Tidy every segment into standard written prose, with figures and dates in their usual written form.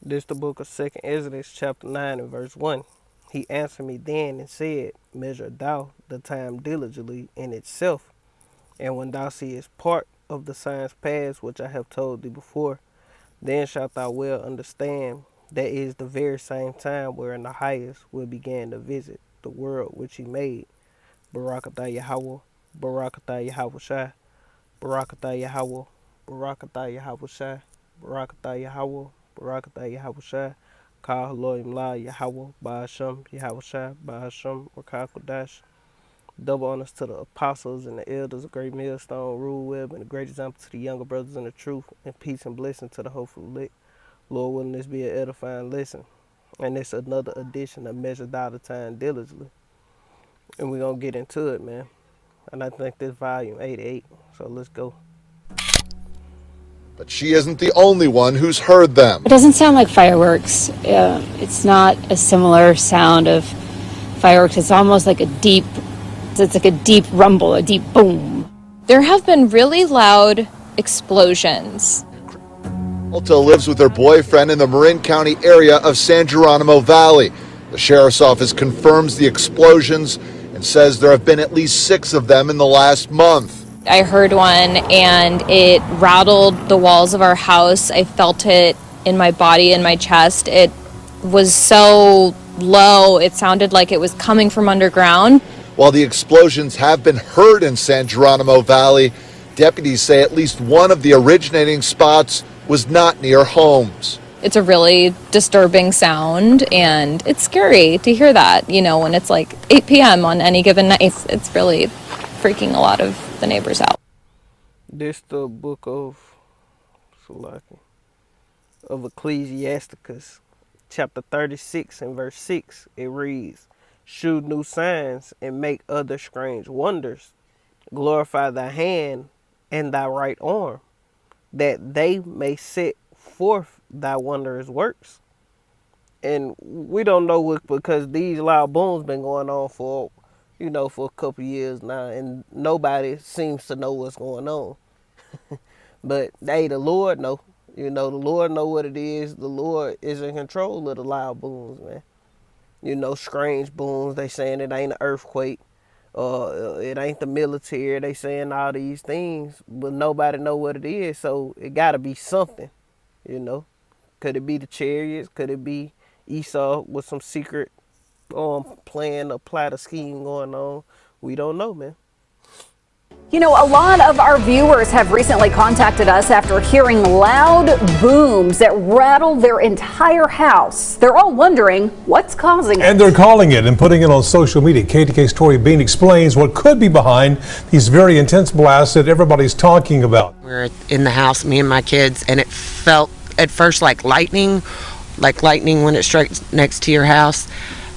This the book of Second Exodus, chapter 9 and verse 1. He answered me then and said, Measure thou the time diligently in itself, and when thou seest part of the signs past which I have told thee before, then shalt thou well understand that is the very same time wherein the highest will begin to visit the world which he made. Barakatah Yahweh, Barakatah Yahweh Shai, Barakatah Yahweh, Barakatah Yahweh Shai, Barakatah Yahweh, Barakatah Yahweh Shai, Ka Elohim La Yahweh, Ba'ashem, Yahweh Shai, Ba'ashem, Rakah Kodash. Double honors to the apostles and the elders of Great Millstone, Rule Web, and a great example to the younger brothers in the truth, and peace and blessing to the hopeful elect. Lord, willing this be an edifying lesson. And it's another edition of Measure Thou the Time Diligently. And we're going to get into it, man. And I think this volume 88. So let's go. But she isn't the only one who's heard them. It doesn't sound like fireworks. It's not a similar sound of fireworks. It's almost like it's like a deep rumble, a deep boom. There have been really loud explosions. Alta lives with her boyfriend in the Marin County area of San Geronimo Valley. The sheriff's office confirms the explosions and says there have been at least 6 of them in the last month. I heard one and it rattled the walls of our house. I felt it in my body, in my chest. It was so low, it sounded like it was coming from underground. While the explosions have been heard in San Geronimo Valley, deputies say at least one of the originating spots was not near homes. It's a really disturbing sound, and it's scary to hear that, when it's like 8 p.m. on any given night. It's really freaking a lot of the neighbors out. This the book of Ecclesiasticus, chapter 36 and verse 6. It reads, Shew new signs and make other strange wonders. Glorify thy hand and thy right arm, that they may set forth thy wondrous works. And we don't know what, because these loud booms been going on for a couple years now, and nobody seems to know what's going on. But hey, the Lord know. The Lord know what it is. The Lord is in control of the loud booms, man. Strange booms. They saying it ain't an earthquake. It ain't the military. They saying all these things, but nobody know what it is. So it gotta be something, you know. Could it be the chariots? Could it be Esau with some secret plan or plot or scheme going on? We don't know, man. You know, a lot of our viewers have recently contacted us after hearing loud booms that rattled their entire house. They're all wondering what's causing it. And they're calling it and putting it on social media. KTK's Tori Bean explains what could be behind these very intense blasts that everybody's talking about. We're in the house, me and my kids, and it felt at first like lightning when it strikes next to your house.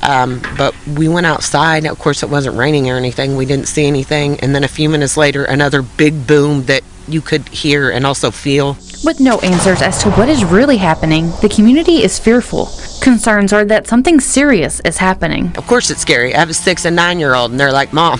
But we went outside. Of course, it wasn't raining or anything. We didn't see anything. And then a few minutes later, another big boom that you could hear and also feel. With no answers as to what is really happening, the community is fearful. Concerns are that something serious is happening. Of course, it's scary. I have a 6 and 9-year-old, and they're like, Mom,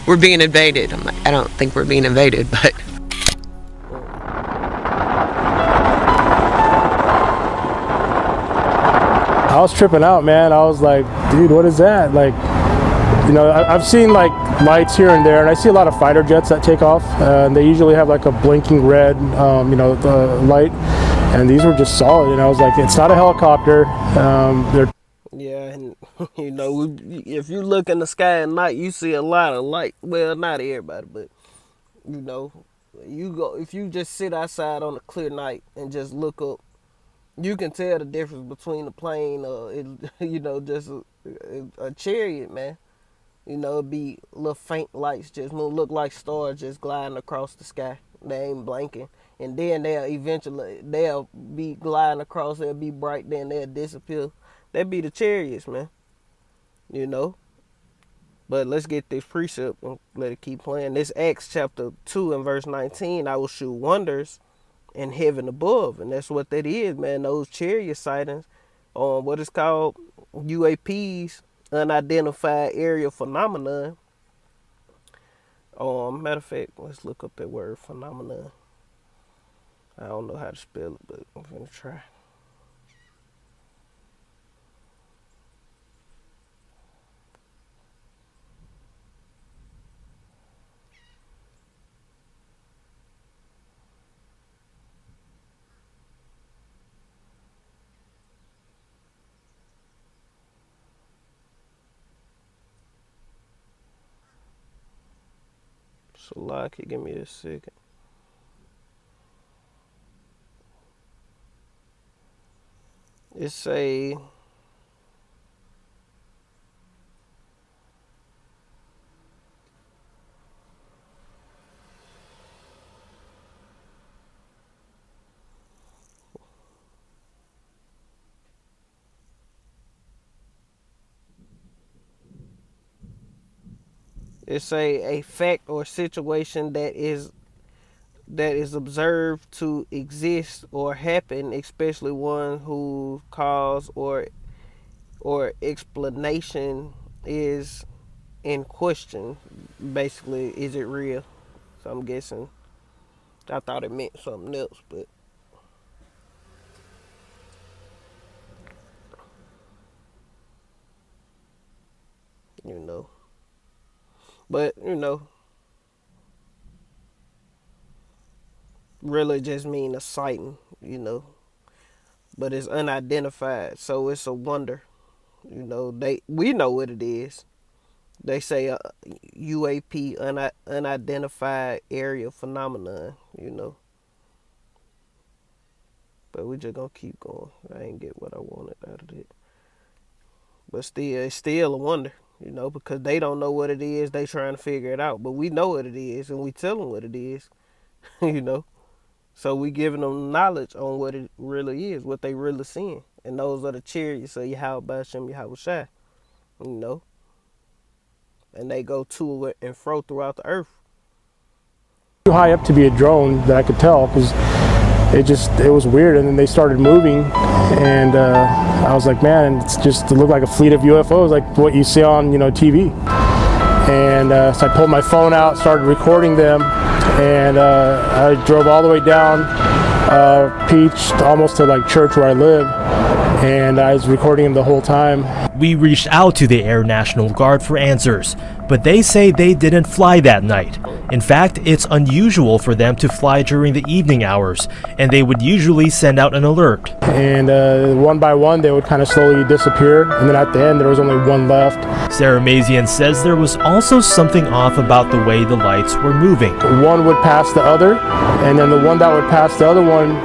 we're being invaded. I'm like, I don't think we're being invaded, but... I was tripping out, man. I was like, dude, what is that? Like, I've seen like lights here and there, and I see a lot of fighter jets that take off, and they usually have like a blinking red, the light, and these were just solid. And I was like, it's not a helicopter. Yeah, and if you look in the sky at night, you see a lot of light. Well, not everybody, but if you just sit outside on a clear night and just look up, you can tell the difference between a plane or just a chariot, man. It'd be little faint lights just look like stars just gliding across the sky. They ain't blinking. And then they'll be gliding across, they'll be bright, then they'll disappear. That'd be the chariots, man. But let's get this precept and let it keep playing. This Acts chapter 2 and verse 19, I will shew wonders in heaven above. And that's what that is, man. Those chariot sightings on what is called UAPs, unidentified aerial phenomenon. Matter of fact, let's look up that word phenomenon. I don't know how to spell it, but I'm gonna try. Salaki, give me a second. It say a fact or situation that is observed to exist or happen, especially one whose cause or explanation is in question. Basically, is it real? So I'm guessing. I thought it meant something else, but you know. But really just mean a sighting, But it's unidentified, so it's a wonder. We know what it is. They say UAP, unidentified area phenomenon, But we just gonna keep going. I ain't get what I wanted out of it. But still, it's still a wonder, because they don't know what it is. They trying to figure it out. But we know what it is, and we tell them what it is, you know. So we giving them knowledge on what it really is, what they really seeing. And those are the chariots of Yahweh Ba'ashem Yahweh Shai, you know. And they go to it and fro throughout the earth. Too high up to be a drone that I could tell, because it was weird. And then they started moving, and I was like, man, it looked like a fleet of UFOs, like what you see on TV. And so I pulled my phone out, started recording them, and I drove all the way down Peach almost to like church where I live, and I was recording them the whole time. We reached out to the Air National Guard for answers, but they say they didn't fly that night. In fact, it's unusual for them to fly during the evening hours, and they would usually send out an alert. And one by one, they would kind of slowly disappear, and then at the end, there was only one left. Sarah Mazian says there was also something off about the way the lights were moving. One would pass the other, and then the one that would pass the other one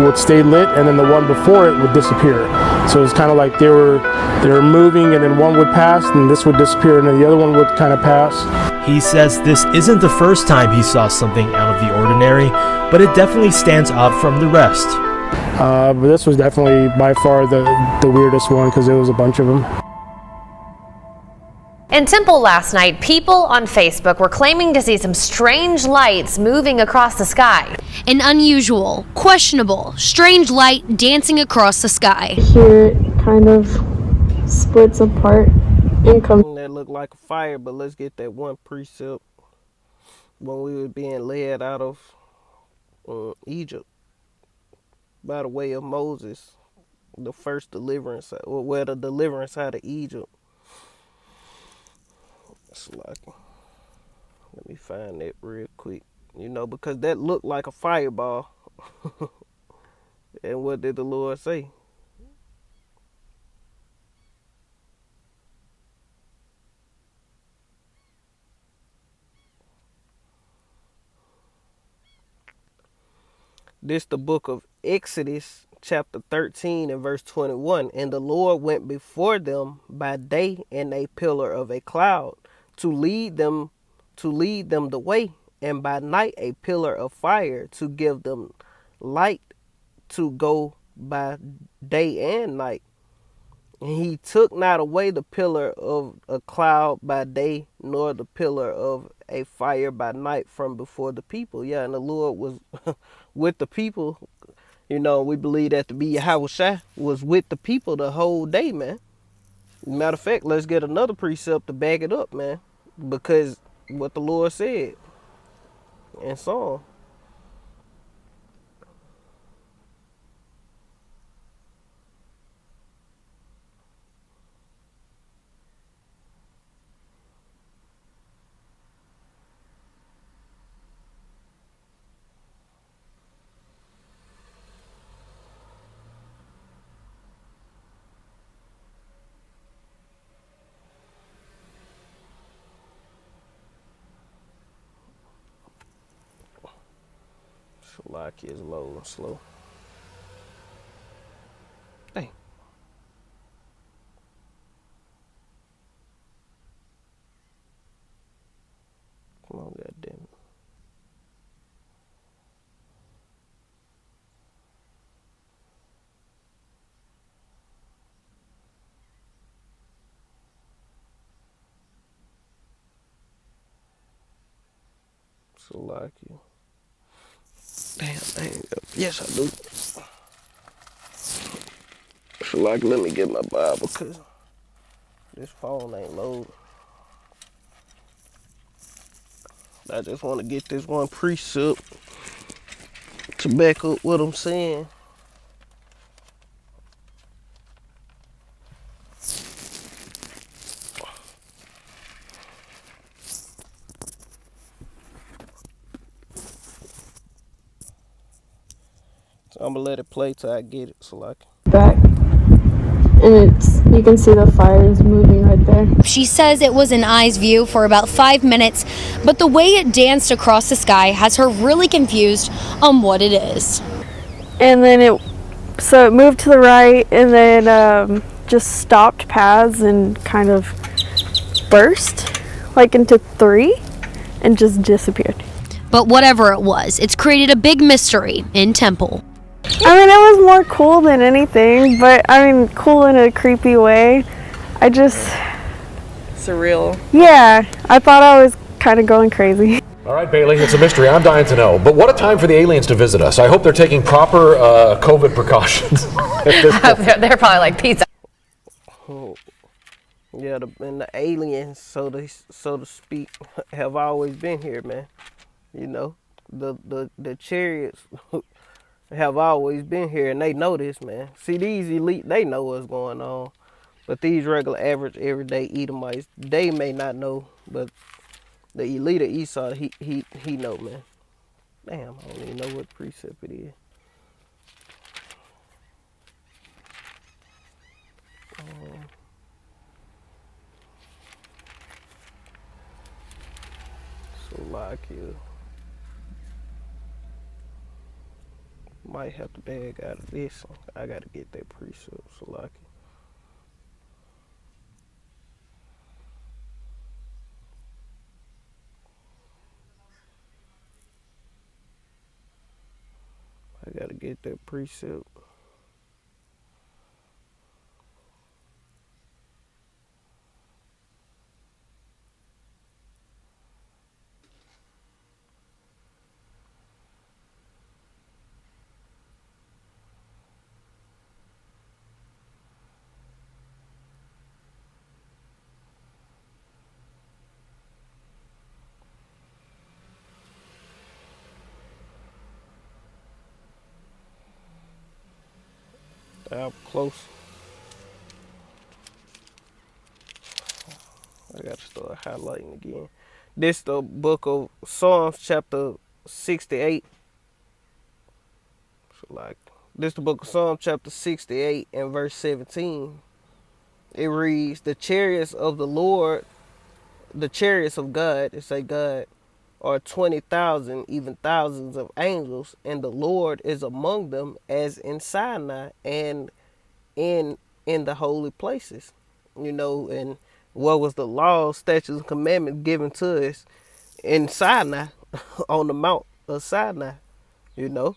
would stay lit, and then the one before it would disappear. So it was kind of like they were moving, and then one would pass, and this would disappear, and then the other one would kind of pass. He says this isn't the first time he saw something out of the ordinary, but it definitely stands out from the rest. But this was definitely by far the weirdest one, because there was a bunch of them. In Temple last night, people on Facebook were claiming to see some strange lights moving across the sky. An unusual, questionable, strange light dancing across the sky. Here it kind of splits apart and comes. That looked like a fire, but let's get that one precept when we were being led out of Egypt by the way of Moses, the first deliverance, or the deliverance out of Egypt. It's like, let me find that real quick, because that looked like a fireball. And what did the Lord say? This the book of Exodus, chapter 13 and verse 21. And the Lord went before them by day in a pillar of a cloud to lead them the way, and by night a pillar of fire to give them light to go by day and night. And he took not away the pillar of a cloud by day, nor the pillar of a fire by night from before the people. Yeah, and the Lord was with the people. We believe that to be Yahweh Shai was with the people the whole day, man. Matter of fact, let's get another precept to back it up, man. Because what the Lord said in Psalm. Salaki is low and slow. Dang. Come on, goddamn it. Salaki. Damn. Yes, I do. Salaki, let me get my Bible because this phone ain't loaded. I just want to get this one precept to back up what I'm saying. So I'm gonna let it play till I get it, Salaki. Back. And you can see the fires moving right there. She says it was an eye's view for about 5 minutes, but the way it danced across the sky has her really confused on what it is. And then it moved to the right and then just stopped paths and kind of burst like into 3 and just disappeared. But whatever it was, it's created a big mystery in Temple. I mean, it was more cool than anything, but I mean, cool in a creepy way. Surreal. Yeah, I thought I was kind of going crazy. All right, Bailey, it's a mystery. I'm dying to know. But what a time for the aliens to visit us. I hope they're taking proper COVID precautions. They're probably like pizza. Oh. Yeah, and the aliens, so to speak, have always been here, man. You know, the chariots have always been here, and they know this, man. See, these elite, they know what's going on. But these regular, average, everyday Edomites, they may not know. But the elite of Esau, he know, man. Damn, I don't even know what precept it is. Salakia. Might have to bag out of this one. I gotta get that precept, Salakia. I gotta get that precept. Up close. I gotta start highlighting again. This the book of Psalms, chapter 68. So like, this the book of Psalms, chapter 68 and verse 17. It reads, "The chariots of the Lord, the chariots of God," it say God, "are 20,000, even thousands of angels, and the Lord is among them, as in Sinai and in the holy places." You know, and what was the law, statutes, and commandments given to us in Sinai, on the Mount of Sinai, you know.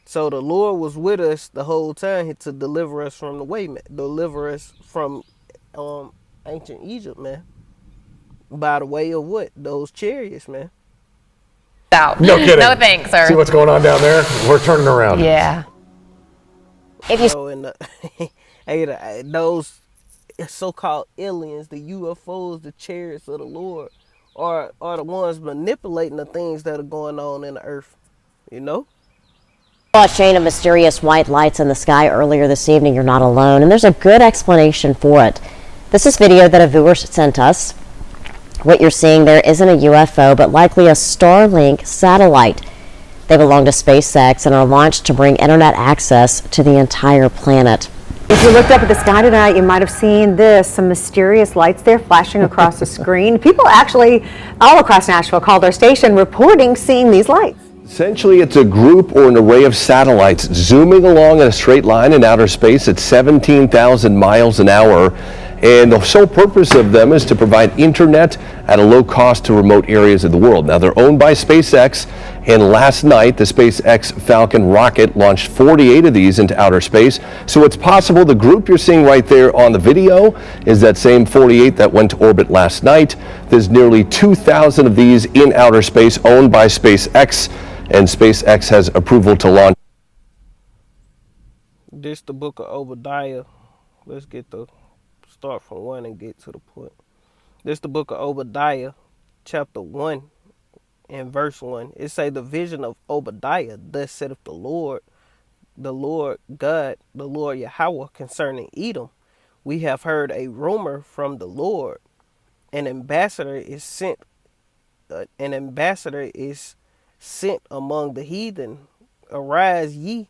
So the Lord was with us the whole time to deliver us from the way, man. Deliver us from ancient Egypt, man. By the way of what? Those chariots, man. Out. No kidding. No thanks, sir. See what's going on down there? We're turning around. Yeah. If you So in those so-called aliens, the UFOs, the chariots of the Lord, are the ones manipulating the things that are going on in the earth, you know? A chain of mysterious white lights in the sky earlier this evening. You're not alone, and there's a good explanation for it. This is video that a viewer sent us. What you're seeing there isn't a UFO, but likely a Starlink satellite. They belong to SpaceX and are launched to bring internet access to the entire planet. If you looked up at the sky tonight, you might have seen this, some mysterious lights there flashing across the screen. People actually all across Nashville called our station reporting seeing these lights. Essentially, it's a group or an array of satellites zooming along in a straight line in outer space at 17,000 miles an hour. And the sole purpose of them is to provide internet at a low cost to remote areas of the world. Now, they're owned by SpaceX. And last night, the SpaceX Falcon rocket launched 48 of these into outer space. So it's possible the group you're seeing right there on the video is that same 48 that went to orbit last night. There's nearly 2,000 of these in outer space owned by SpaceX. And SpaceX has approval to launch. This the book of Obadiah. Let's start from 1 and get to the point. This the book of Obadiah, chapter 1 and verse 1. It say, the vision of Obadiah, thus saith the Lord God, the Lord Yahweh, concerning Edom. We have heard a rumor from the Lord. An ambassador is sent among the heathen. Arise ye,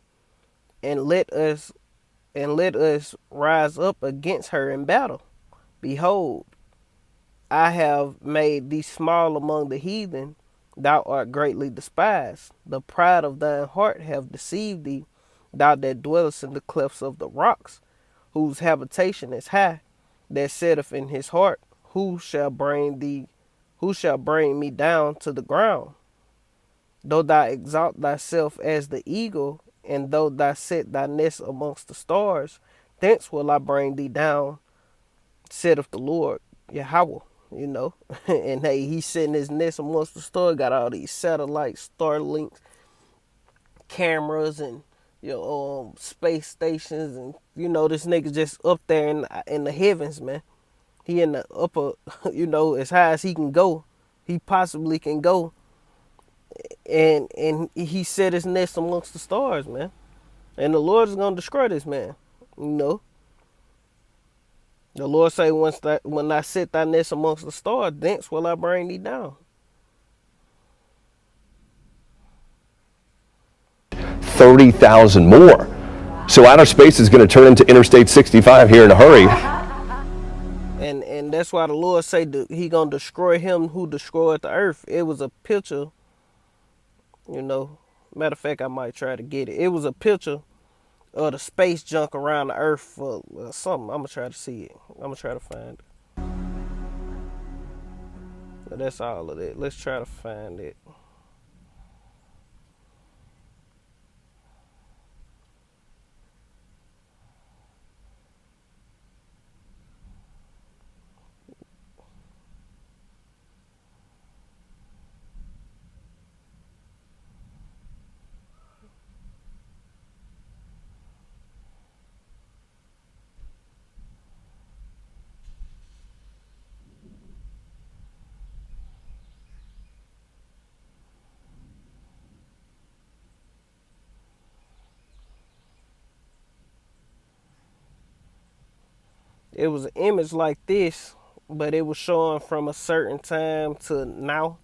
and let us rise up against her in battle. Behold, I have made thee small among the heathen, thou art greatly despised. The pride of thine heart have deceived thee, thou that dwellest in the clefts of the rocks, whose habitation is high, that saith in his heart, who shall bring me down to the ground? Though thou exalt thyself as the eagle, and though thou set thy nest amongst the stars, thence will I bring thee down, saith the Lord Yahweh. And hey, he's setting his nest amongst the stars, got all these satellites, Starlinks, cameras, and space stations, and this nigga just up there in the heavens, man. He in the upper, as high as he can go, he possibly can go, and he set his nest amongst the stars, man. And the Lord is gonna destroy this man. The Lord say, when I set thy nest amongst the stars, thence will I bring thee down. 30,000 more. So outer space is going to turn into Interstate 65 here in a hurry. And that's why the Lord say he gonna destroy him who destroyed the earth. It was a picture, matter of fact, I might try to get it. It was a picture of the space junk around the earth for something. I'm gonna try to see it. I'm gonna try to find it. But that's all of it. Let's try to find it. It was an image like this, but it was showing from a certain time to now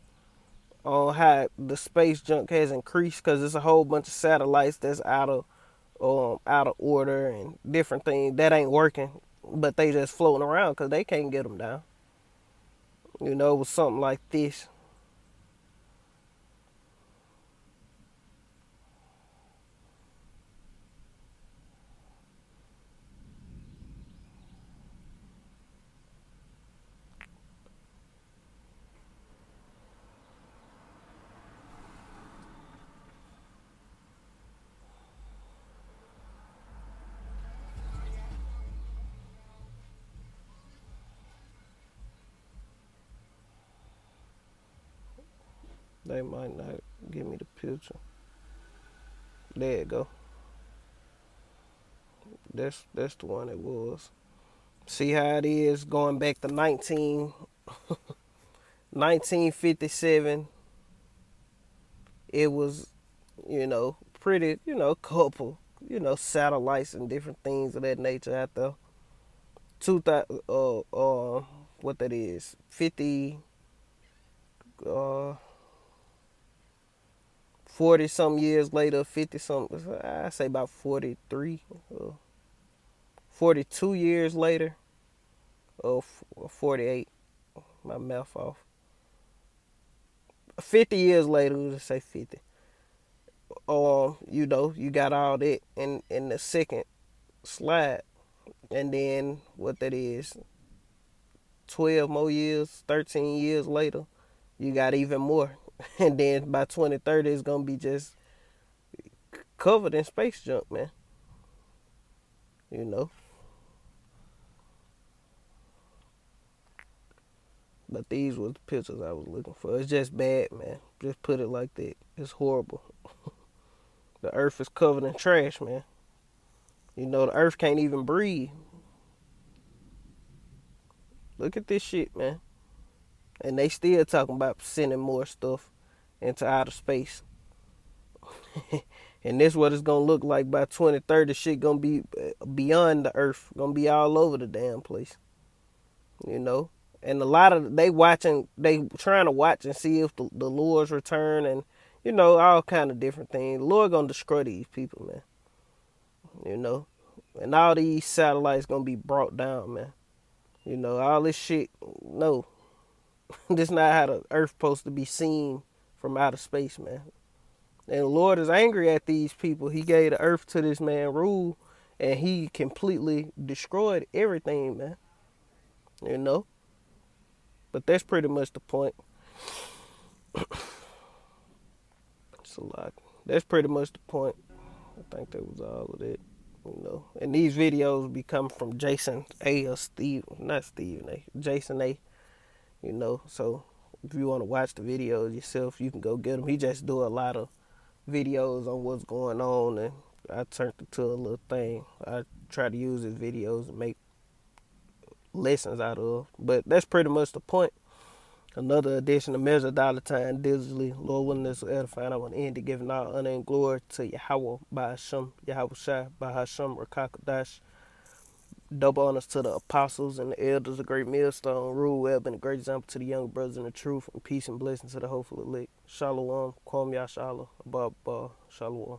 on how the space junk has increased, because there's a whole bunch of satellites that's out of order and different things that ain't working, but they just floating around because they can't get them down. It was something like this. They might not give me the picture. There you go. That's the one it was. See how it is going back to 1957. It was, pretty, couple, satellites and different things of that nature out there. 2000, what that is, 50, 40 some years later, 50 some, I say about 43, 42 years later, or 48, my math off. 50 years later, we'll just say 50. You know, you got all that in the second slide. And then what that is, 12 more years, 13 years later, you got even more. And then by 2030, it's going to be just covered in space junk, man. You know? But these were the pictures I was looking for. It's just bad, man. Just put it like that. It's horrible. The earth is covered in trash, man. You know, the earth can't even breathe. Look at this shit, man. And they still talking about sending more stuff into outer space. And this what it's gonna look like by 2030. Shit gonna be beyond the earth. Gonna be all over the damn place. You know? And a lot of they trying to watch and see if the Lord's return, and you know, all kind of different things. The Lord gonna destroy these people, man. You know? And all these satellites gonna be brought down, man. You know, all this shit, no. This not how the earth supposed to be seen from outer space, man. And the Lord is angry at these people. He gave the earth to this man rule, and he completely destroyed everything, man. You know? But that's pretty much the point. It's a lot. That's pretty much the point. I think that was all of it. You know. And these videos be coming from Jason A or not Stephen A. Jason A. You know. So if you want to watch the videos yourself, you can go get them. He just do a lot of videos on what's going on, and I turned it to a little thing. I try to use his videos and make lessons out of. But that's pretty much the point. Another edition of Measure Dollar Time digitally. Lord willing, this will edify. I want to end it giving all honor and glory to Yahweh by Hashem, Yahweh Shai by Hashem, Rakakadash. Double honors to the apostles and the elders of Great Millstone, Rule Web, and a great example to the young brothers in the truth, and peace and blessings to the hopeful elect. Shalom, Kwam Yashala, Abba, Shalom.